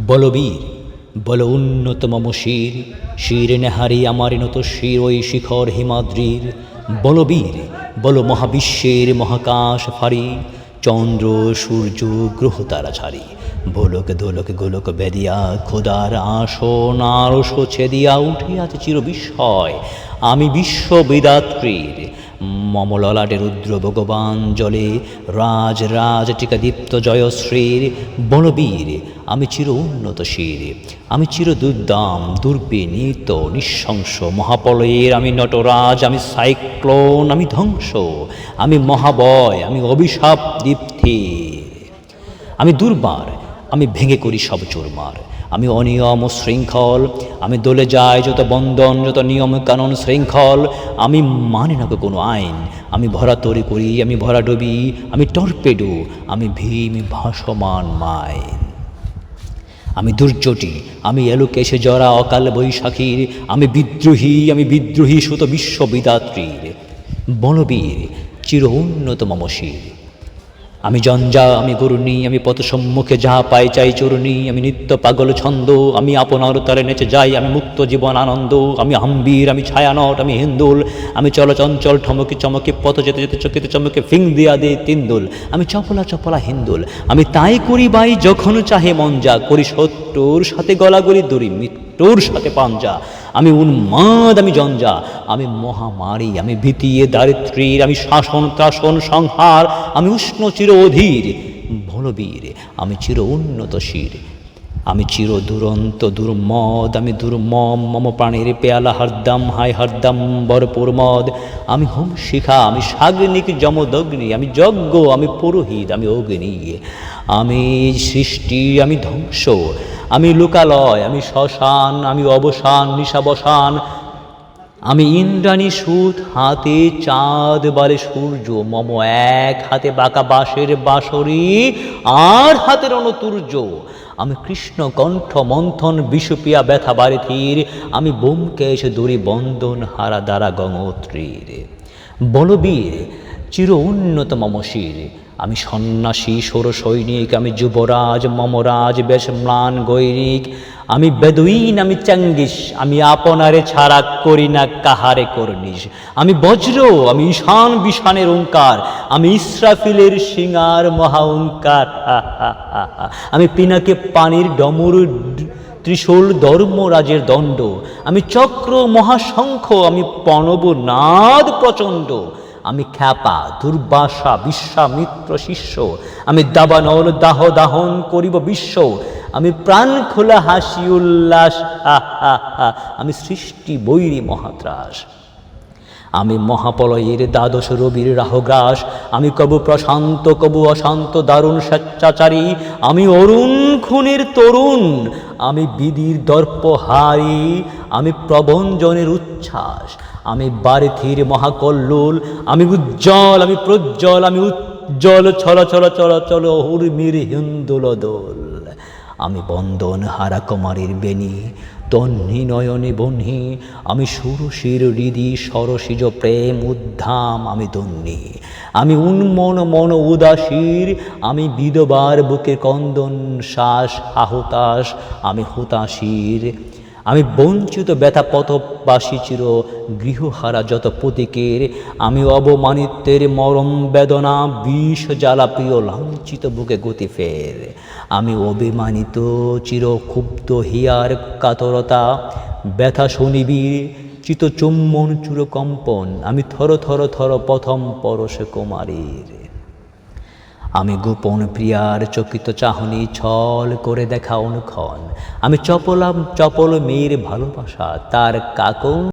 বলবীর বল উন্নত মম শির, শির নেহারি আমার নত শির ওই শিখর হিমাদ্রির। বলবীর বল মহাবিশ্বের মহাকাশ ফারি, চন্দ্র সূর্য গ্রহ তারা ছাড়ি। ভোলক দোলক গোলক বেদিয়া খোদার আসন আরশ ছেদিয়া উঠিয়াছে চির বিস্ময় আমি বিশ্ববিদাত্রীর। মম ললাটে রুদ্র ভগবান জলে রাজ রাজ টিকাদীপ্ত জয়শ্রীর। বলবীর আমি চির উন্নত শির, আমি চির দুর্দাম দুর্বিনীত নিঃশংস মহাপলয়ের আমি নটরাজ, আমি সাইক্লোন, আমি ধ্বংস, আমি মহাবয়, আমি অভিশাপ দীপ্তির। আমি দুর্বার, আমি ভেঙে করি সব চুরমার, আমি অনিয়ম ও শৃঙ্খল, আমি দলে যাই যত বন্ধন যত নিয়ম কানুন শৃঙ্খল। আমি মানি না কোনো আইন, আমি ভরা তরি করি, আমি ভরা ডুবি, আমি টর্পেডো, আমি ভীম ভাসমান মাইন। আমি দুর্জটি, আমি এলোকেশে জরা অকাল বৈশাখীর, আমি বিদ্রোহী সুত বিশ্ববিদাত্রীর। বলবীর চির উন্নত মম শির, আমি জঞ্জা, আমি গরুণী, আমি পথ সম্মুখে যাহা পাই চাই চরণী, আমি নিত্য পাগল ছন্দ, আমি আপনার তারে নেচে যাই, আমি মুক্ত জীবন আনন্দ, আমি হাম্বীর, আমি ছায়ানট, আমি হিন্দুল, আমি চলচঞ্চল ঠমকে চমকে পথ যেতে যেতে চকিতে চমকে ফিং দিয়া দে তিন্দুল, আমি চপলা চপলা হিন্দুল, আমি তাই করি বাই যখন চাহে মন যা, করি শত্রুর সাথে গলাগলি দড়ি মৃত্যুর সাথে পাঞ্জা। আমি উন্মাদ, আমি জঞ্জা, আমি মহামারী, আমি ভীতিয়ে দারিদ্রীর, আমি শাসন ত্রাসন সংহার, আমি উষ্ণ চির অধীর। বলবীর আমি চির উন্নত শির, আমি চির দুরন্ত দুর্মদ, আমি দুর্মম মম প্রাণের পেয়ালা হরদম হাই হরদম বরপুর মদ। আমি হোম শিখা, আমি সাগ্নিক যমদগ্নি, আমি যজ্ঞ, আমি পুরোহিত, আমি অগ্নি, আমি সৃষ্টি, আমি ধ্বংস, আমি লোকালয়, আমি শ্মশান, আমি অবসান নিশাবসান। আমি ইন্দ্রাণী সুত হাতে চাঁদ বারে সূর্য, মম এক হাতে বাঁকা বাঁশের বাঁশরি আর হাতের অনতুর্য। আমি কৃষ্ণ কণ্ঠ মন্থন বিষপিয়া ব্যথা বারিথির, আমি বোমকেশ দড়ি বন্দন হারা দ্বারা গঙ্গোত্রীর। বলবীর চির উন্নত মম শির, আমি সন্ন্যাসী সৌর সৈনিক, আমি যুবরাজ মমরাজ বেশ ম্লান গৈরিক, আমি বেদুইন, আমি চাঙ্গিস, আমি আপনারে ছাড়া করি না কাহারে করনিস। আমি বজ্র, আমি ঈশান বিষানের ওঙ্কার, আমি ইসরাফিলের সিঙার মহা ওঙ্কার। আমি পিনাকে পানির ডমরু ত্রিশূল ধর্মরাজের দণ্ড, আমি চক্র মহাশঙ্খ, আমি প্রণব নাদ প্রচণ্ড। আমি খ্যাপা দুর্বাসা বিশ্বামিত্র শিষ্য, আমি দাবানল দাহ দাহন করিব বিশ্ব, আমি প্রাণ খোলা হাসি উল্লাস, আমি সৃষ্টি বৈরী মহাত্রাস। আমি মহাপলয়ের দ্বাদশ রবির রাহগ্রাস, আমি কবু প্রশান্ত কবু অশান্ত দারুণ স্বেচ্ছাচারী, আমি অরুণ খুনের তরুণ, আমি বিধির দর্পহারী, আমি প্রবঞ্জনের উচ্ছ্বাস, আমি বারিথির মহাকল্লোল, আমি উজ্জ্বল, আমি প্রজ্জ্বল, আমি উজ্জ্বল ছল ছল চল চল উর্মির হিন্দুল দোল। আমি বন্দন হারা কুমারীর বেণী তন্নি নয়নে বহ্নি, আমি সুরশির হৃদি সরসিজ প্রেম উদ্ধাম, আমি তন্নি, আমি উন্মন মন উদাসীর, আমি বিধবার বুকে কন্দন শ্বাস আহুতাস, আমি হুতাশীর। আমি বঞ্চিত ব্যথা পথবাসী চির গৃহহারা যত প্রতীকের, আমি অবমানিত্যের মরম বেদনা বিষ জ্বালা প্রিয় লাঞ্ছিত বুকে গতি ফের। আমি অভিমানিত চির ক্ষুব্ধ হিয়ার কাতরতা ব্যথা শনিবীর চিতচুম্বন চূড় কম্পন, আমি থর থর থর প্রথম পরশ কুমারীর। আমি গোপন প্রিয়ার চকিত চাহনি ছল করে দেখা অনুক্ষণ, আমি চপল মেয়ের ভালোবাসা তার কাকন